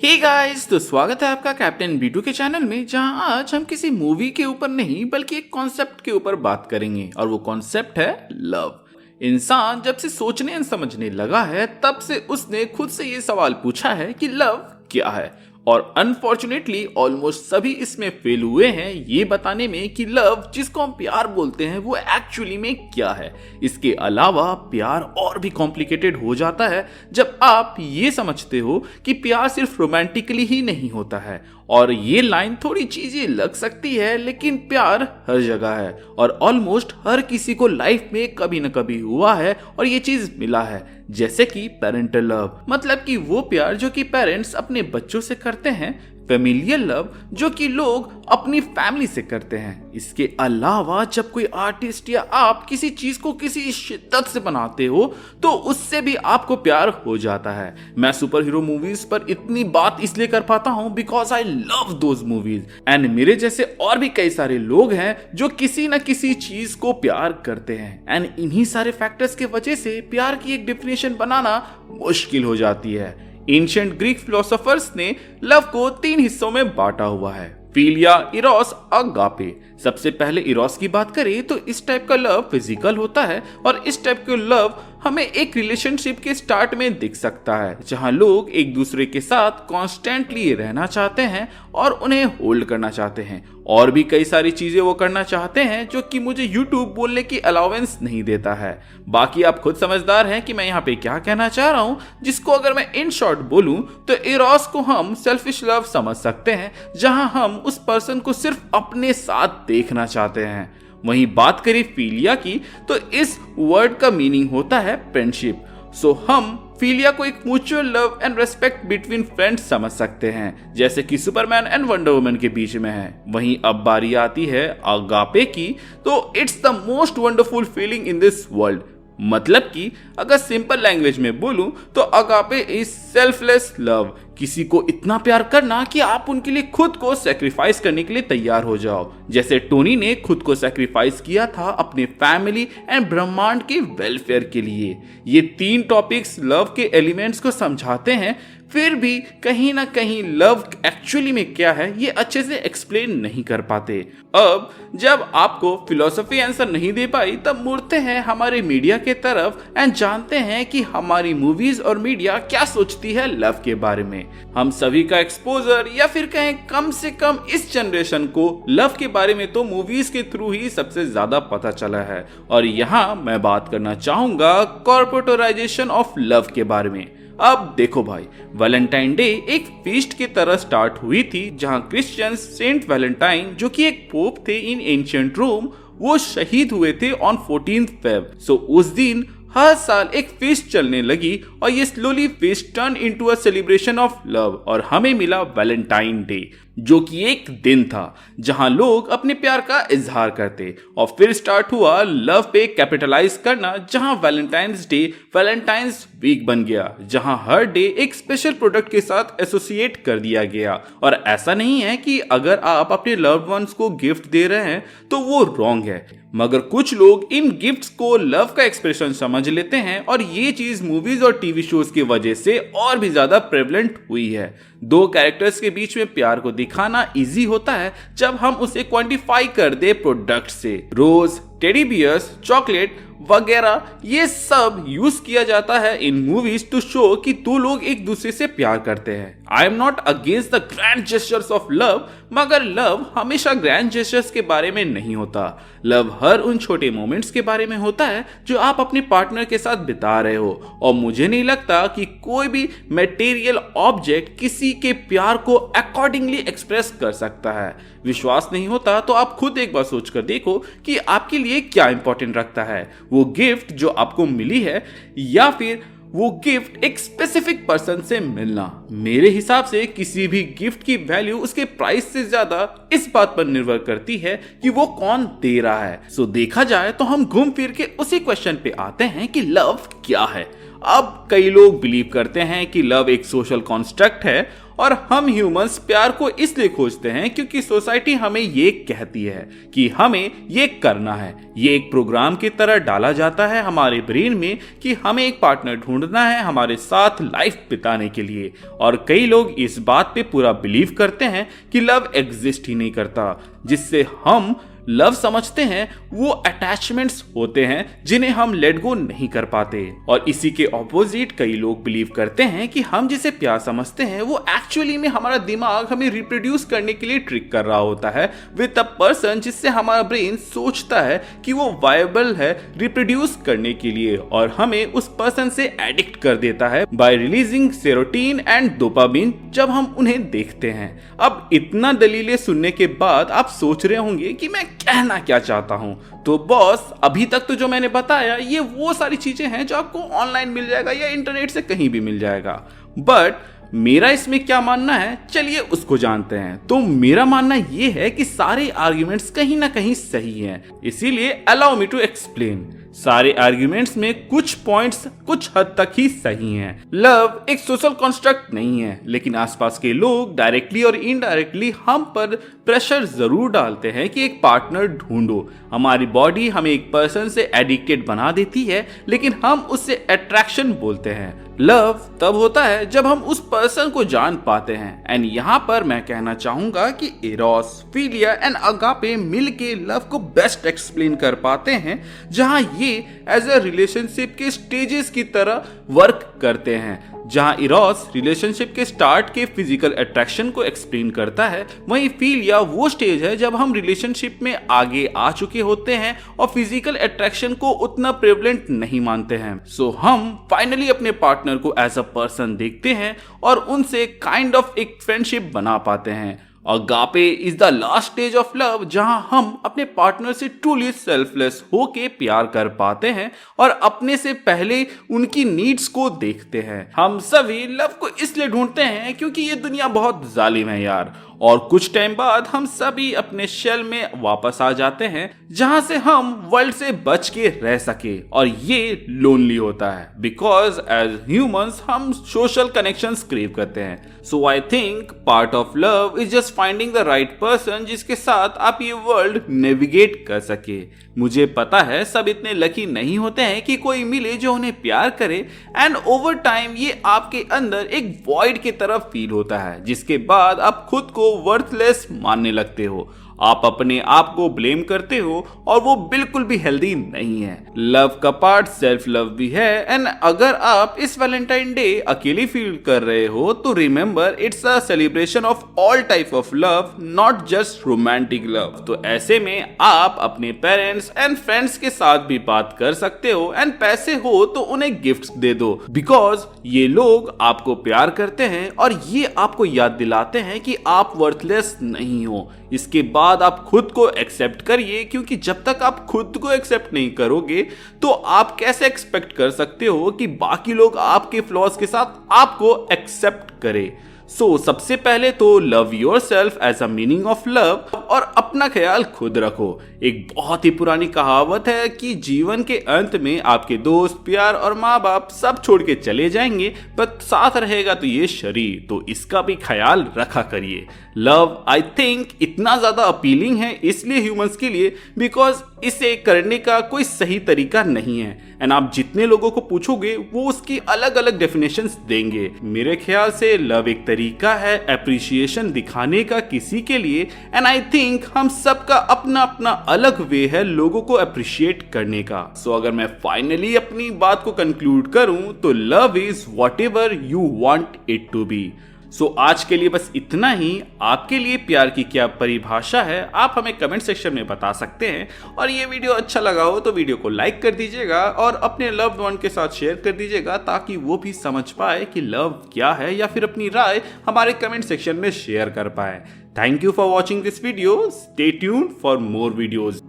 Hey guys, तो स्वागत है आपका कैप्टन B2 के चैनल में, जहां आज हम किसी मूवी के ऊपर नहीं बल्कि एक कॉन्सेप्ट के ऊपर बात करेंगे और वो कॉन्सेप्ट है लव। इंसान जब से सोचने और समझने लगा है तब से उसने खुद से ये सवाल पूछा है कि लव क्या है, और अनफॉर्चुनेटली ऑलमोस्ट सभी इसमें फेल हुए हैं ये बताने में कि लव जिसको हम प्यार बोलते हैं वो एक्चुअली में क्या है। इसके अलावा प्यार और भी कॉम्प्लिकेटेड हो जाता है जब आप ये समझते हो कि प्यार सिर्फ रोमांटिकली ही नहीं होता है। और ये लाइन थोड़ी चीजें लग सकती है, लेकिन प्यार हर जगह है और ऑलमोस्ट हर किसी को लाइफ में कभी न कभी हुआ है और ये चीज मिला है, जैसे कि पेरेंटल लव, मतलब कि वो प्यार जो कि पेरेंट्स अपने बच्चों से करते हैं, फेमिलियल लव जो कि लोग अपनी फैमिली से करते हैं। इसके अलावा जब कोई आर्टिस्ट या आप किसी चीज को किसी शिद्दत से बनाते हो तो उससे भी आपको प्यार हो जाता है। मैं सुपर हीरो मूवीज पर इतनी बात इसलिए कर पाता हूं because I love those movies, and मेरे जैसे और भी कई सारे लोग हैं जो किसी न किसी चीज को प्यार करते हैं, एंड इन्हीं सारे फैक्टर्स के वजह से प्यार की एक डेफिनेशन बनाना मुश्किल हो जाती है। एंशिएंट ग्रीक फिलोसोफर्स ने लव को 3 हिस्सों में बांटा हुआ है, फिलिया, इरोस, अगापे। सबसे पहले इरोस की बात करें तो इस टाइप का लव फिजिकल होता है और इस टाइप का लव हमें एक रिलेशनशिप के स्टार्ट में दिख सकता है जहां लोग एक दूसरे के साथ कॉन्स्टेंटली रहना चाहते हैं और उन्हें होल्ड करना चाहते हैं, और भी कई सारी चीजें वो करना चाहते हैं जो कि मुझे यूट्यूब बोलने की अलाउंस नहीं देता है। बाकी आप खुद समझदार हैं कि मैं यहाँ पे क्या कहना चाह रहा हूँ, जिसको अगर मैं इन शॉर्ट बोलूं तो इरोस को हम सेल्फिश लव समझ सकते हैं, जहां हम उस पर्सन को सिर्फ अपने साथ देखना चाहते हैं। वहीं बात करें फिलिया की तो इस वर्ड का मीनिंग होता है फ्रेंडशिप। सो हम फिलिया को एक mutual love and respect between friends समझ सकते हैं, जैसे कि सुपरमैन एंड वंडर वुमन के बीच में है। वहीं अब बारी आती है अगापे की, तो it's the most wonderful feeling in this world. मतलब कि अगर सिंपल लैंग्वेज में बोलूं तो अगापे इज सेल्फलेस लव, किसी को इतना प्यार करना कि आप उनके लिए खुद को सेक्रीफाइस करने के लिए तैयार हो जाओ, जैसे टोनी ने खुद को सेक्रीफाइस किया था अपने फैमिली एंड ब्रह्मांड के वेलफेयर के लिए। ये 3 टॉपिक्स लव के एलिमेंट्स को समझाते हैं, फिर भी कहीं ना कहीं लव एक्चुअली में क्या है ये अच्छे से एक्सप्लेन नहीं कर पाते। अब जब आपको फिलॉसफी आंसर नहीं दे पाई तब मुड़ते हैं हमारे मीडिया के तरफ एंड जानते हैं कि हमारी मूवीज और मीडिया क्या सोचती है लव के बारे में। हम सभी का एक्सपोजर या फिर कहें कम से कम इस जनरेशन को लव के बारे में तो मूवीज के थ्रू ही सबसे ज्यादा पता चला है, और यहाँ मैं बात करना चाहूंगा कॉर्पोरेटाइजेशन ऑफ लव के बारे में। अब देखो भाई, वैलेंटाइन डे एक फीस्ट की तरह स्टार्ट हुई थी जहां क्रिश्चियंस सेंट वैलेंटाइन जो कि एक पोप थे इन एंशिएंट रोम, वो शहीद हुए थे ऑन 14th फेब। सो उस दिन हर साल एक फीस्ट चलने लगी और ये slowly feast turn into a celebration of love, और हमें मिला वैलेंटाइन डे जो कि एक दिन था जहां लोग अपने प्यार का इजहार करते, और फिर स्टार्ट हुआ लव पे कैपिटलाइज करना, जहां वैलेंटाइंस डे वैलेंटाइंस वीक बन गया, जहां हर डे एक स्पेशल प्रोडक्ट के साथ एसोसिएट कर दिया गया। और ऐसा नहीं है कि अगर आप अपने लव्ड वंस को गिफ्ट दे रहे हैं तो वो रॉन्ग है, मगर कुछ लोग इन गिफ्ट्स को लव का एक्सप्रेशन समझ लेते हैं और ये चीज मूवीज और टीवी शोज की वजह से और भी ज्यादा प्रेवलेंट हुई है। 2 कैरेक्टर्स के बीच में प्यार को दिखाना इजी होता है जब हम उसे क्वांटिफाई कर दे प्रोडक्ट से। रोज, टेडी बियर्स, चॉकलेट वगैरह ये सब यूज किया जाता है इन मूवीज टू शो कि 2 लोग एक दूसरे से प्यार करते हैं। I am not against the grand gestures of love, मगर लव हमेशा ग्रैंड जेस्चर्स के बारे में नहीं होता। लव हर उन छोटे मोमेंट्स के बारे में होता है जो आप अपने पार्टनर के साथ बिता रहे हो, और मुझे नहीं लगता कि कोई भी मटेरियल ऑब्जेक्ट किसी के प्यार को अकॉर्डिंगली एक्सप्रेस कर सकता है। विश्वास नहीं होता तो आप खुद एक बार सोच कर देखो कि आपके लिए क्या इंपॉर्टेंट रखता है, वो गिफ्ट जो आपको मिली है या फिर वो गिफ्ट एक स्पेसिफिक पर्सन से मिलना। मेरे हिसाब से किसी भी गिफ्ट की वैल्यू उसके प्राइस से ज्यादा इस बात पर निर्भर करती है कि वो कौन दे रहा है। सो देखा जाए तो हम घूम फिर के उसी क्वेश्चन पे आते हैं कि लव क्या है। अब कई लोग बिलीव करते हैं कि लव एक सोशल कॉन्स्ट्रक्ट है और हम ह्यूमंस प्यार को इसलिए खोजते हैं क्योंकि सोसाइटी हमें ये कहती है कि हमें ये करना है। ये एक प्रोग्राम की तरह डाला जाता है हमारे ब्रेन में कि हमें एक पार्टनर ढूंढना है हमारे साथ लाइफ बिताने के लिए। और कई लोग इस बात पे पूरा बिलीव करते हैं कि लव एग्जिस्ट ही नहीं करता। जिससे हम लव समझते हैं वो अटैचमेंट्स होते हैं जिन्हें हम लेट गो नहीं कर पाते। और इसी के ऑपोजिट कई लोग बिलीव करते हैं कि हम जिसे प्यार समझते हैं वो एक्चुअली में हमारा दिमाग हमें रिप्रोड्यूस करने के लिए ट्रिक कर रहा होता है विद अ पर्सन जिससे हमारा ब्रेन सोचता है कि वो वायबल है रिप्रोड्यूस करने के लिए और हमें उस पर्सन से एडिक्ट कर देता है बाय रिलीजिंग सेरोटीन एंड डोपामिन जब हम उन्हें देखते हैं। अब इतना दलीलें सुनने के बाद आप सोच रहे होंगे कि मैं कहना क्या चाहता हूं। तो बॉस अभी तक तो जो मैंने बताया ये वो सारी चीजें हैं जो आपको ऑनलाइन मिल जाएगा या इंटरनेट से कहीं भी मिल जाएगा। बट मेरा इसमें क्या मानना है चलिए उसको जानते हैं। तो मेरा मानना ये है कि सारे आर्ग्यूमेंट्स कहीं ना कहीं सही हैं, इसीलिए अलाउ मी टू एक्सप्लेन। सारे आर्ग्यूमेंट्स में कुछ पॉइंट्स कुछ हद तक ही सही हैं। लव एक सोशल कंस्ट्रक्ट नहीं है, लेकिन आसपास के लोग डायरेक्टली और इनडायरेक्टली हम पर प्रेशर जरूर डालते हैं कि एक पार्टनर ढूंढो। हमारी बॉडी हमें एक पर्सन से एडिक्टेड बना देती है, लेकिन हम उससे अट्रैक्शन बोलते हैं। लव तब होता है जब हम उस पर्सन को जान पाते हैं। एंड यहाँ पर मैं कहना चाहूंगा कि एरोस, फिलिया एंड अगापे मिलके लव को बेस्ट एक्सप्लेन कर पाते हैं, जहां ये एज अ रिलेशनशिप के स्टेजेस की तरह वर्क करते हैं। जहां इरोस रिलेशनशिप के स्टार्ट के फिजिकल अट्रैक्शन को एक्सप्लेन करता है, वहीं फिलिया वो स्टेज है जब हम रिलेशनशिप में आगे आ चुके होते हैं और फिजिकल अट्रैक्शन को उतना प्रेवलेंट नहीं मानते हैं। सो हम फाइनली अपने पार्टनर को एज अ पर्सन देखते हैं और उनसे काइंड ऑफ एक फ्रेंडशिप बना पाते हैं। Agape is the last stage of love, जहां हम अपने पार्टनर से ट्रूली सेल्फलेस होके प्यार कर पाते हैं और अपने से पहले उनकी नीड्स को देखते हैं। हम सभी लव को इसलिए ढूंढते हैं क्योंकि ये दुनिया बहुत जालिम है यार। और कुछ टाइम बाद हम सभी अपने शेल में वापस आ जाते हैं जहां से हम वर्ल्ड से बच के रह सके। और ये लोनली होता है बिकॉज एज ह्यूमंस हम सोशल कनेक्शंस क्रेव करते हैं। So I think part of love is just finding the right person जिसके साथ आप ये वर्ल्ड नेविगेट कर सके। मुझे पता है सब इतने लकी नहीं होते हैं कि कोई मिले जो उन्हें प्यार करे, एंड ओवर टाइम ये आपके अंदर एक वॉइड की तरफ फील होता है जिसके बाद आप खुद को वर्थलेस मानने लगते हो। आप अपने आप को ब्लेम करते हो और वो बिल्कुल भी हेल्दी नहीं है। लव का पार्ट सेल्फ लव भी है, एंड अगर आप इस वैलेंटाइन डे अकेले फील कर रहे हो तो remember it's a celebration of all type of love, not just romantic love. तो ऐसे में आप अपने पेरेंट्स एंड फ्रेंड्स के साथ भी बात कर सकते हो, एंड पैसे हो तो उन्हें गिफ्ट्स दे दो बिकॉज ये लोग आपको प्यार करते हैं और ये आपको याद दिलाते हैं कि आप वर्थलेस नहीं हो। इसके बाद आप खुद को एक्सेप्ट करिए, क्योंकि जब तक आप खुद को एक्सेप्ट नहीं करोगे तो आप कैसे एक्सपेक्ट कर सकते हो कि बाकी लोग आपके फ्लॉज के साथ आपको एक्सेप्ट करें। सो सबसे पहले तो love yourself as a meaning of love और अपना ख्याल खुद रखो। एक बहुत ही पुरानी कहावत है कि जीवन के अंत में आपके दोस्त, प्यार और माँ बाप सब छोड़ के चले जाएंगे, पर साथ रहेगा तो ये शरीर, तो इसका भी ख्याल रखा करिए। लव आई थिंक इतना ज्यादा अपीलिंग है इसलिए ह्यूमंस के लिए बिकॉज इसे करने का कोई सही तरीका नहीं है, एंड आप जितने लोगों को पूछोगे वो उसकी अलग अलग डेफिनेशंस देंगे। मेरे ख्याल से लव एक तरीका है अप्रिशिएशन दिखाने का किसी के लिए, एंड आई थिंक हम सबका अपना अपना अलग वे है लोगों को अप्रिशिएट करने का। सो अगर मैं फाइनली अपनी बात को कंक्लूड करूं तो love is whatever you want it to be. So आज के लिए बस इतना ही। आपके लिए प्यार की क्या परिभाषा है आप हमें कमेंट सेक्शन में बता सकते हैं, और ये वीडियो अच्छा लगा हो तो वीडियो को लाइक कर दीजिएगा और अपने लव्ड वन के साथ शेयर कर दीजिएगा ताकि वो भी समझ पाए कि लव क्या है, या फिर अपनी राय हमारे कमेंट सेक्शन में शेयर कर पाए। Thank you for watching this video. Stay tuned for more videos.